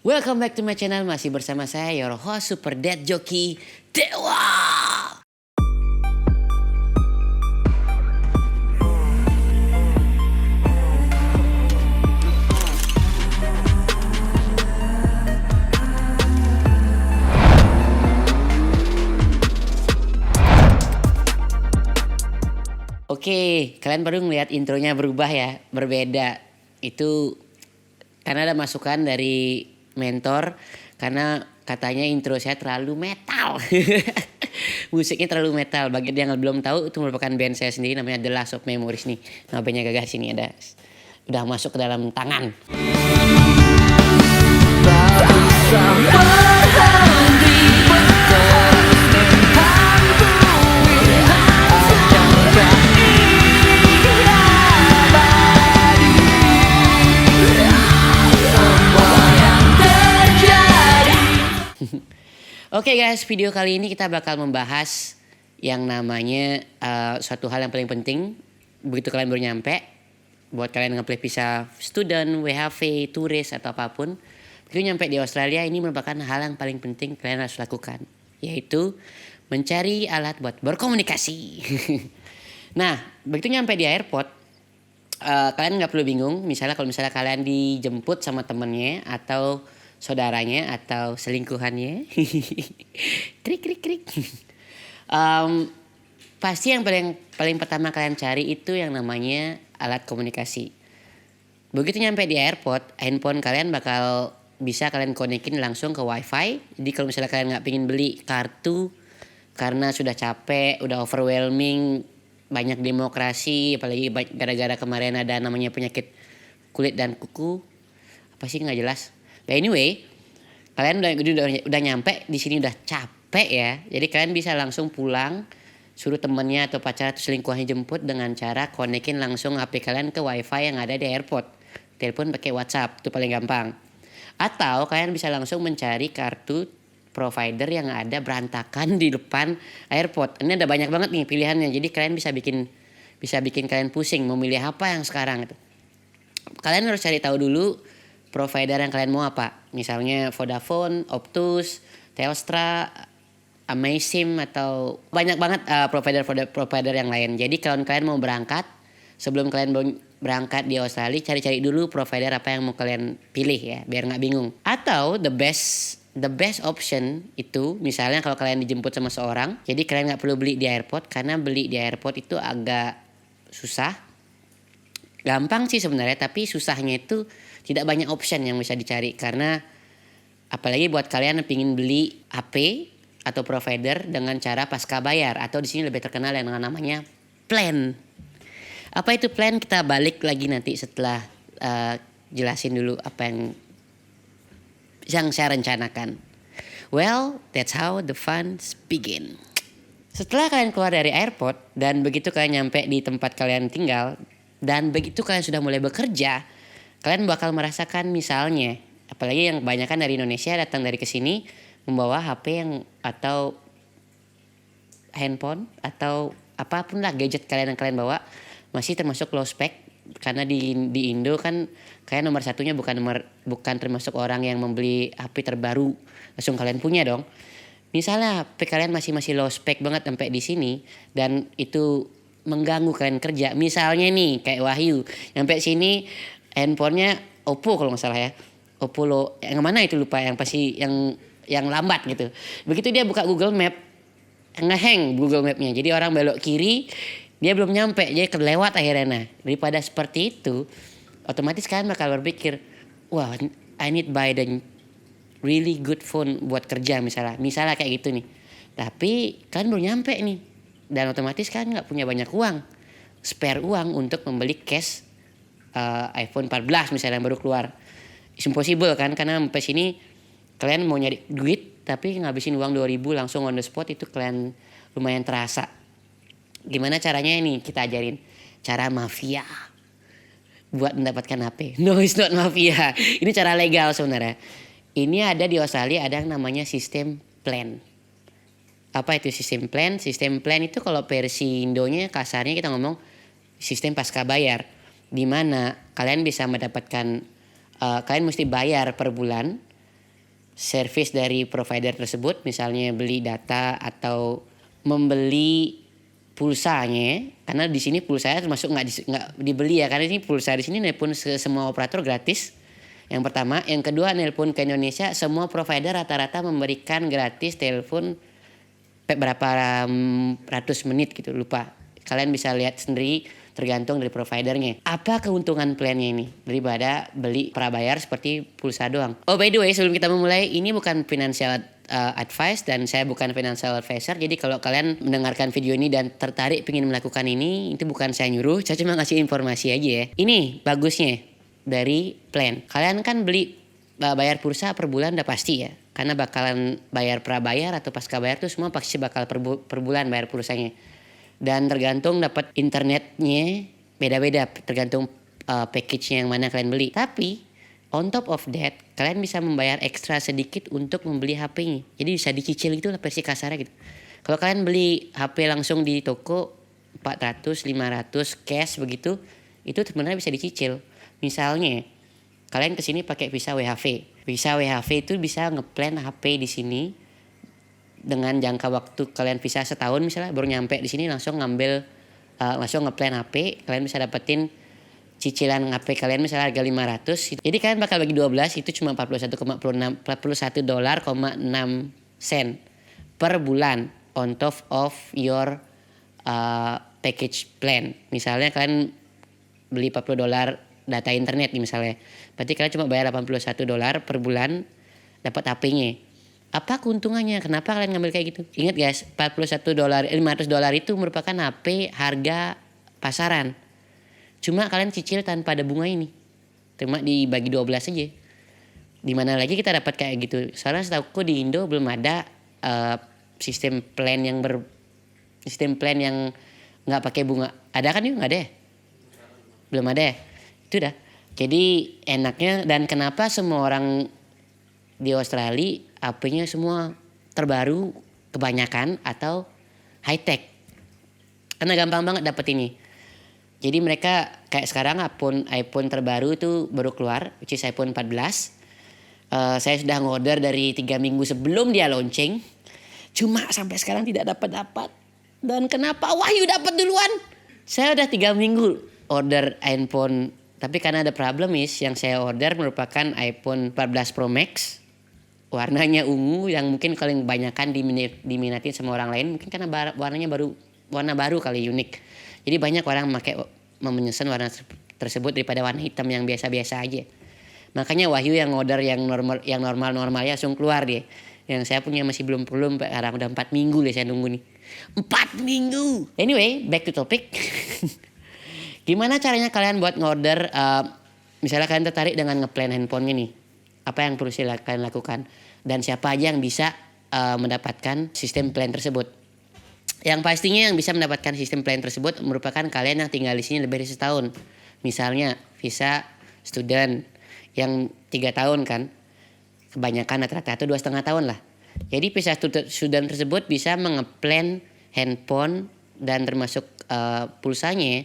Welcome back to my channel, masih bersama saya your host Super Dad Joki Dewa. Oke, kalian baru ngeliat intronya berubah ya, berbeda. Itu karena ada masukan dari mentor, karena katanya intro saya terlalu metal. Musiknya terlalu metal. Bagi yang belum tahu, itu merupakan band saya sendiri, namanya The Last of Memories nih. Nah, bandnya gagah sini ada, udah masuk ke dalam tangan. Oke guys, video kali ini kita bakal membahas yang namanya suatu hal yang paling penting begitu kalian baru nyampe. Buat kalian yang ngeplay visa student, WHV, turis atau apapun, begitu nyampe di Australia, ini merupakan hal yang paling penting kalian harus lakukan, yaitu mencari alat buat berkomunikasi. Nah, begitu nyampe di airport, kalian nggak perlu bingung. Misalnya kalau kalian dijemput sama temennya atau saudaranya atau selingkuhannya, krik krik krik. Pasti yang paling pertama kalian cari itu yang namanya alat komunikasi. Begitu nyampe di airport, handphone kalian bakal bisa kalian konekin langsung ke wifi. Jadi kalau misalnya kalian nggak pingin beli kartu karena sudah capek, udah overwhelming, banyak demokrasi, apalagi gara-gara kemarin ada namanya penyakit kulit dan kuku, apa sih nggak jelas. But anyway, kalian udah nyampe di sini, udah capek ya. Jadi kalian bisa langsung pulang, suruh temennya atau pacar atau selingkuhannya jemput dengan cara konekin langsung HP kalian ke wifi yang ada di airport. Telepon pakai WhatsApp, itu paling gampang. Atau kalian bisa langsung mencari kartu provider yang ada berantakan di depan airport. Ini ada banyak banget nih pilihannya. Jadi kalian bisa bikin kalian pusing memilih apa yang sekarang itu. Kalian harus cari tahu dulu provider yang kalian mau apa. Misalnya Vodafone, Optus, Telstra, Amazim atau banyak banget provider yang lain. Jadi kalau kalian mau berangkat, sebelum kalian berangkat di Australia, cari-cari dulu provider apa yang mau kalian pilih ya, biar nggak bingung. Atau the best option itu misalnya kalau kalian dijemput sama seorang, jadi kalian nggak perlu beli di airport, karena beli di airport itu agak susah. Gampang sih sebenarnya, tapi susahnya itu tidak banyak option yang bisa dicari, karena apalagi buat kalian yang pingin beli HP atau provider dengan cara pasca bayar, atau di sini lebih terkenal yang namanya plan. Apa itu plan? Kita balik lagi nanti setelah jelasin dulu apa yang saya rencanakan. Well, that's how the fun begin. Setelah kalian keluar dari airport dan begitu kalian nyampe di tempat kalian tinggal, dan begitu kalian sudah mulai bekerja, kalian bakal merasakan misalnya, apalagi yang kebanyakan dari Indonesia datang dari kesini membawa HP atau handphone atau apapun lah gadget kalian yang kalian bawa masih termasuk low spec, karena di Indo kan kalian nomor satunya bukan termasuk orang yang membeli HP terbaru langsung kalian punya dong. Misalnya HP kalian masih low spec banget sampai di sini dan itu mengganggu kalian kerja. Misalnya nih kayak Wahyu nyampe sini handphonenya Oppo kalau nggak salah ya, Oppo yang mana itu lupa, yang pasti yang lambat gitu. Begitu dia buka Google Map, ngehang Google Mapnya, jadi orang belok kiri dia belum nyampe, jadi kelewat akhirnya. Nah, daripada seperti itu, otomatis kalian bakal berpikir, wah, I need buy the really good phone buat kerja misalnya kayak gitu nih. Tapi kalian belum nyampe nih, dan otomatis kalian nggak punya banyak uang, spare uang untuk membeli cash iPhone 14 misalnya yang baru keluar. It's impossible kan, karena sampai sini kalian mau nyari duit tapi ngabisin uang 2.000 langsung on the spot, itu kalian lumayan terasa. Gimana caranya ini? Kita ajarin cara mafia buat mendapatkan HP. No, it's not mafia. Ini cara legal sebenarnya. Ini ada di Australia, ada yang namanya sistem plan. Apa itu sistem plan? Sistem plan itu kalau versi Indonya kasarnya kita ngomong sistem pasca bayar, di mana kalian bisa mendapatkan kalian mesti bayar per bulan service dari provider tersebut, misalnya beli data atau membeli pulsanya, karena di sini pulsanya termasuk nggak dibeli ya, karena ini pulsa di sini nelpon semua operator gratis. Yang pertama, yang kedua, nelpon ke Indonesia semua provider rata-rata memberikan gratis telepon berapa ratus menit gitu, lupa. Kalian bisa lihat sendiri tergantung dari providernya. Apa keuntungan plannya ini daripada beli prabayar seperti pulsa doang? Oh, by the way, sebelum kita memulai, ini bukan financial advice dan saya bukan financial advisor. Jadi kalau kalian mendengarkan video ini dan tertarik ingin melakukan ini, itu bukan saya nyuruh, saya cuma ngasih informasi aja ya. Ini bagusnya dari plan. Kalian kan beli bayar pulsa per bulan udah pasti ya. Karena bakalan bayar prabayar atau pasca bayar tuh semua pasti bakal per bulan bayar pulsanya. Dan tergantung dapat internetnya beda-beda, tergantung package-nya yang mana kalian beli. Tapi on top of that, kalian bisa membayar ekstra sedikit untuk membeli HP-nya. Jadi bisa dicicil gitu lah versi kasarnya gitu. Kalau kalian beli HP langsung di toko 400, 500 cash begitu, itu sebenarnya bisa dicicil. Misalnya kalian kesini pakai Visa WHV. Visa WHV itu bisa ngeplan HP di sini dengan jangka waktu kalian visa setahun, misalnya baru nyampe di sini langsung ngambil langsung ngeplan HP, kalian bisa dapetin cicilan HP kalian misalnya harga 500. Jadi kalian bakal bagi 12, itu cuma 41,6 sen per bulan on top of your package plan. Misalnya kalian beli $40 data internet nih misalnya. Berarti kalian cuma bayar $81 per bulan dapat HP-nya. Apa keuntungannya? Kenapa kalian ngambil kayak gitu? Ingat guys, $41, $500 itu merupakan HP harga pasaran. Cuma kalian cicil tanpa ada bunga ini. Cuma dibagi 12 aja. Dimana lagi kita dapat kayak gitu? Soalnya setahuku di Indo belum ada sistem plan yang nggak pakai bunga. Ada kan yuk? Nggak ada ya? Belum ada ya? Itu dah. Jadi enaknya, dan kenapa semua orang di Australia HP-nya semua terbaru kebanyakan atau high tech, karena gampang banget dapet ini. Jadi mereka kayak sekarang iPhone terbaru itu baru keluar, which is iPhone 14. Saya sudah ngorder dari 3 minggu sebelum dia launching, cuma sampai sekarang tidak dapat. Dan kenapa Wahyu dapat duluan? Saya udah 3 minggu order iPhone, tapi karena ada problem yang saya order merupakan iPhone 14 Pro Max. Warnanya ungu yang mungkin kalau kebanyakan diminatin sama orang lain, mungkin karena warnanya warna baru kali, unik. Jadi banyak orang memesan warna tersebut daripada warna hitam yang biasa-biasa aja. Makanya Wahyu yang order yang normal ya langsung keluar dia. Yang saya punya masih belum sekarang udah 4 minggu deh saya nunggu nih. 4 minggu. Anyway, back to topic. Gimana caranya kalian buat ngorder, misalnya kalian tertarik dengan ngeplan handphonenya nih. Apa yang perlu kalian lakukan? Dan siapa aja yang bisa mendapatkan sistem plan tersebut? Yang pastinya yang bisa mendapatkan sistem plan tersebut merupakan kalian yang tinggal di sini lebih dari setahun. Misalnya visa student yang 3 tahun kan. Kebanyakan rata-rata 2,5 tahun lah. Jadi visa student tersebut bisa mengeplan handphone dan termasuk pulsanya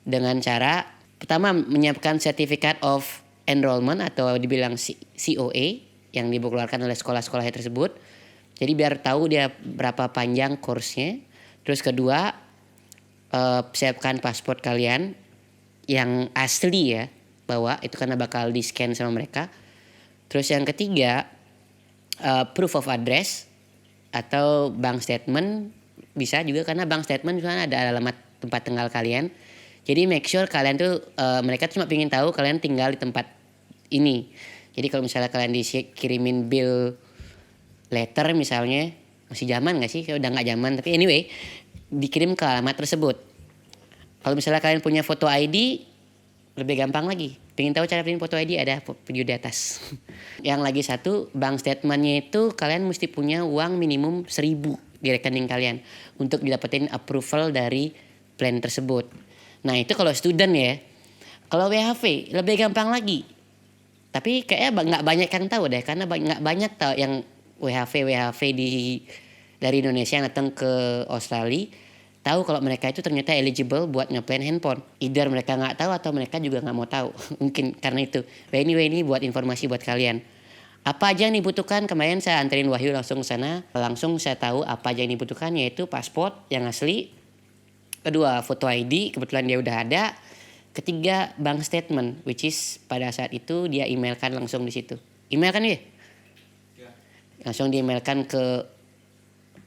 dengan cara pertama menyiapkan Certificate of Enrollment atau dibilang COE yang dikeluarkan oleh sekolah-sekolah tersebut. Jadi biar tahu dia berapa panjang course-nya. Terus kedua, siapkan paspor kalian yang asli ya, bawa itu karena bakal di-scan sama mereka. Terus yang ketiga, proof of address atau bank statement bisa juga, karena bank statement misalnya ada alamat tempat tinggal kalian. Jadi make sure kalian tuh mereka cuma pengen tahu kalian tinggal di tempat ini. Jadi kalau misalnya kalian dikirimin bill letter misalnya, masih zaman gak sih? Udah gak zaman, tapi anyway dikirim ke alamat tersebut. Kalau misalnya kalian punya foto ID, lebih gampang lagi. Pengen tahu cara print foto ID, ada video di atas. Yang lagi satu, bank statementnya itu kalian mesti punya uang minimum 1.000 di rekening kalian untuk didapetin approval dari plan tersebut. Nah itu kalau student ya. Kalau WHV lebih gampang lagi. Tapi kayaknya nggak banyak yang tahu deh, karena nggak banyak tahu yang WHV dari Indonesia yang datang ke Australia tahu kalau mereka itu ternyata eligible buat ngeplan handphone. Either mereka nggak tahu atau mereka juga nggak mau tahu. Mungkin karena itu. Anyway, ini buat informasi buat kalian. Apa aja yang dibutuhkan? Kemarin saya anterin Wahyu langsung ke sana. Langsung saya tahu apa aja yang dibutuhkan, yaitu paspor yang asli. Kedua, foto ID, kebetulan dia udah ada. Ketiga, bank statement, which is pada saat itu dia emailkan langsung di situ. Email kan ya? Langsung di emailkan ke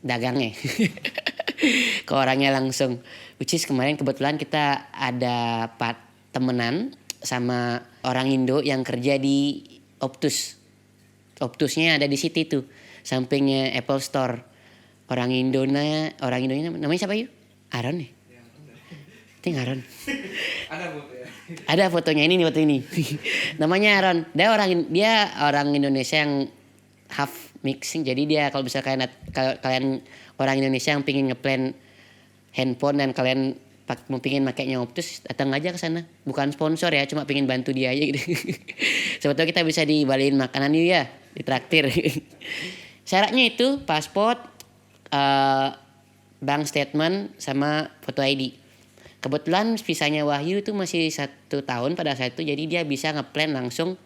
dagangnya. Ke orangnya langsung. Which is kemarin kebetulan kita ada temenan sama orang Indo yang kerja di Optus. Optusnya ada di City tuh, sampingnya Apple Store. Orang Indonya namanya siapa yuk? Aaron nih. Itu Aaron. Ada foto ya. Ada fotonya ini nih, foto ini. Namanya Aaron. Dia orang Indonesia yang half mixing. Jadi dia kalau misalkan kalian orang Indonesia yang pingin ngeplan handphone dan kalian mau pingin makainya Optus, datang aja ke sana. Bukan sponsor ya, cuma pingin bantu dia aja gitu. Sebetulnya kita bisa dibalikin makanan yuk ya, ditraktir. Syaratnya itu paspor, bank statement sama foto ID. Kebetulan visanya Wahyu itu masih 1 tahun pada saat itu, jadi dia bisa ngeplan langsung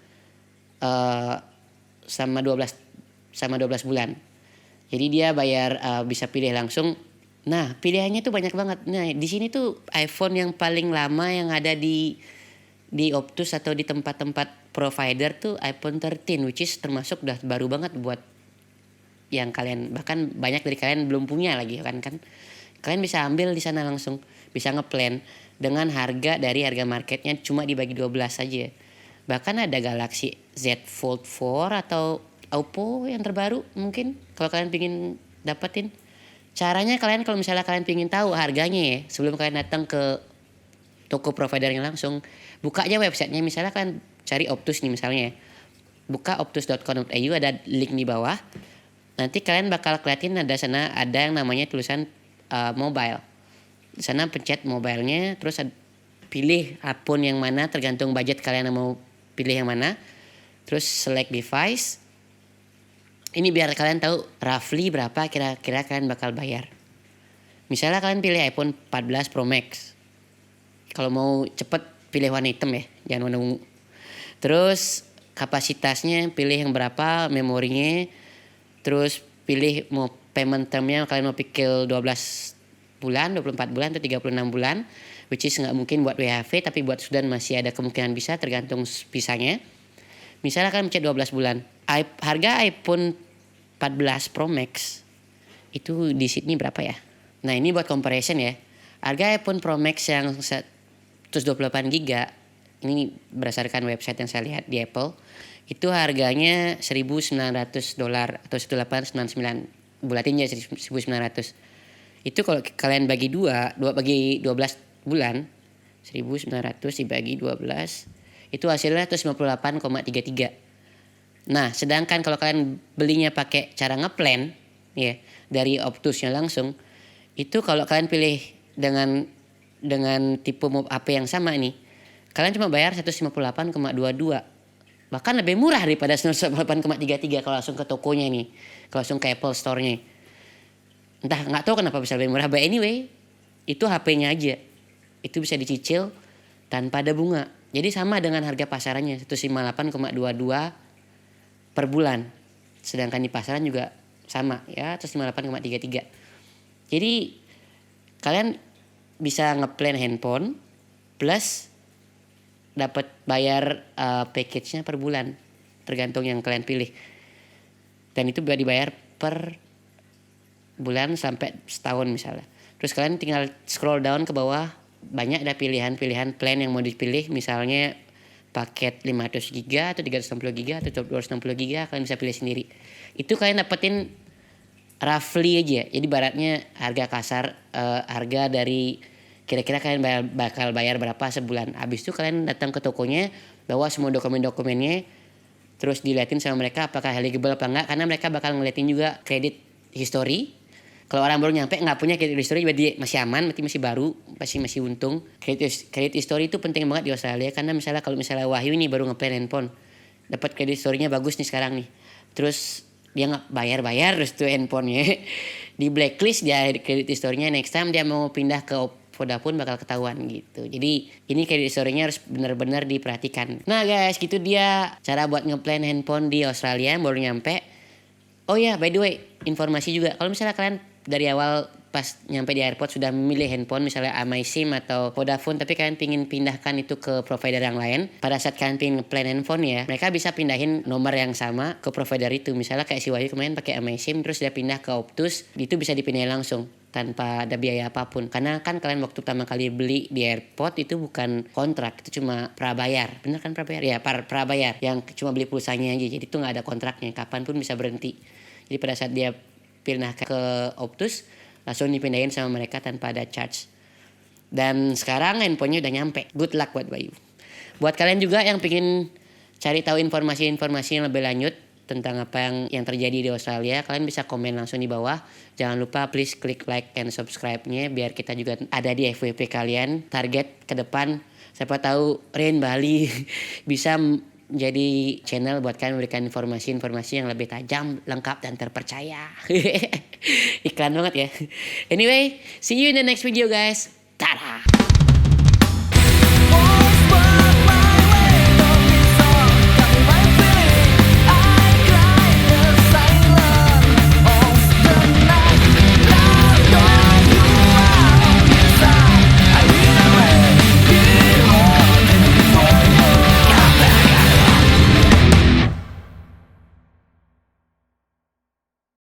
sama 12 bulan. Jadi dia bayar bisa pilih langsung. Nah, pilihannya tuh banyak banget. Nah, di sini tuh iPhone yang paling lama yang ada di Optus atau di tempat-tempat provider tuh iPhone 13, which is termasuk udah baru banget buat yang kalian, bahkan banyak dari kalian belum punya lagi kan. Kalian bisa ambil di sana langsung, bisa ngeplan dengan harga dari harga marketnya cuma dibagi 12 saja. Bahkan ada Galaxy Z Fold 4 atau Oppo yang terbaru mungkin kalau kalian pingin dapetin. Caranya kalian kalau misalnya kalian pingin tahu harganya ya, sebelum kalian datang ke toko providernya langsung, buka aja websitenya. Misalnya kalian cari Optus nih misalnya ya. Buka optus.com.au, ada link di bawah. Nanti kalian bakal keliatin ada yang namanya tulisan mobile. Di sana pencet mobilenya, terus pilih akun yang mana tergantung budget kalian mau pilih yang mana. Terus select device. Ini biar kalian tahu roughly berapa kira-kira kalian bakal bayar. Misalnya kalian pilih iPhone 14 Pro Max. Kalau mau cepet pilih warna hitam ya, jangan warna ungu. Terus kapasitasnya pilih yang berapa, memorinya. Terus pilih mau payment termnya, kalian mau pikir 12 bulan, 24 bulan atau 36 bulan. Which is nggak mungkin buat WHV, tapi buat student masih ada kemungkinan bisa, tergantung visanya. Misalnya kalian mencet 12 bulan. Harga iPhone 14 Pro Max itu di Sydney berapa ya? Nah, ini buat comparison ya. Harga iPhone Pro Max yang 128 GB, ini berdasarkan website yang saya lihat di Apple, itu harganya $1.900 atau 1899. Bulatinnya 1.900. Itu kalau kalian bagi bagi 12 bulan, 1.900 dibagi 12, itu hasilnya 158,33. Nah, sedangkan kalau kalian belinya pakai cara ngeplan ya dari Optusnya langsung, itu kalau kalian pilih dengan tipe HP yang sama nih, kalian cuma bayar 158,22. Bahkan lebih murah daripada 158,33 kalau langsung ke tokonya nih, kalau langsung ke Apple Store-nya. Entah, nggak tahu kenapa bisa lebih murah, but anyway, itu HP-nya aja. Itu bisa dicicil tanpa ada bunga. Jadi sama dengan harga pasarannya, 158,22 per bulan. Sedangkan di pasaran juga sama ya, 158,33. Jadi kalian bisa ngeplan handphone plus dapat bayar package-nya per bulan, tergantung yang kalian pilih. Dan itu bisa dibayar per bulan sampai setahun misalnya. Terus kalian tinggal scroll down ke bawah, banyak ada pilihan-pilihan plan yang mau dipilih. Misalnya paket 500 GB atau 360 GB atau 260 GB, kalian bisa pilih sendiri. Itu kalian dapetin roughly aja. Jadi baratnya harga kasar, harga dari kira-kira kalian bakal bayar berapa sebulan. Habis itu kalian datang ke tokonya, bawa semua dokumen-dokumennya, terus diliatin sama mereka apakah eligible apa enggak, karena mereka bakal ngeliatin juga kredit history. Kalau orang baru nyampe nggak punya credit history, berarti masih aman, berarti masih baru, masih untung. Credit history itu penting banget di Australia, karena kalau misalnya Wahyu ini baru ngeplan handphone, dapat credit history-nya bagus nih sekarang nih, terus dia nggak bayar terus tuh handphonenya di blacklist, dia credit history-nya. Next time dia mau pindah ke Vodafone bakal ketahuan gitu. Jadi ini credit history-nya harus benar-benar diperhatikan. Nah guys, gitu dia cara buat ngeplan handphone di Australia baru nyampe. Oh ya, by the way, informasi juga. Kalau misalnya kalian dari awal pas nyampe di airport sudah memilih handphone misalnya MySIM atau Vodafone tapi kalian pingin pindahkan itu ke provider yang lain, pada saat kalian pingin plan handphone ya, mereka bisa pindahin nomor yang sama ke provider itu. Misalnya kayak si Wahyu kemarin pakai MySIM terus dia pindah ke Optus, itu bisa dipindahin langsung tanpa ada biaya apapun. Karena kan kalian waktu pertama kali beli di airport itu bukan kontrak, itu cuma prabayar. Bener kan prabayar? Ya, prabayar yang cuma beli pulsanya aja. Jadi itu nggak ada kontraknya, kapanpun bisa berhenti. Jadi pada saat dia pindah ke Optus, langsung dipindahin sama mereka tanpa ada charge. Dan sekarang handphonenya udah nyampe. Good luck buat Bayu. Buat kalian juga yang pengen cari tahu informasi-informasi yang lebih lanjut tentang apa yang terjadi di Australia, kalian bisa komen langsung di bawah. Jangan lupa please klik like and subscribe-nya biar kita juga ada di FYP kalian. Target ke depan siapa tahu Rain Bali bisa jadi channel buat kalian memberikan informasi-informasi yang lebih tajam, lengkap dan terpercaya. Iklan banget ya. Anyway, see you in the next video guys. Tada.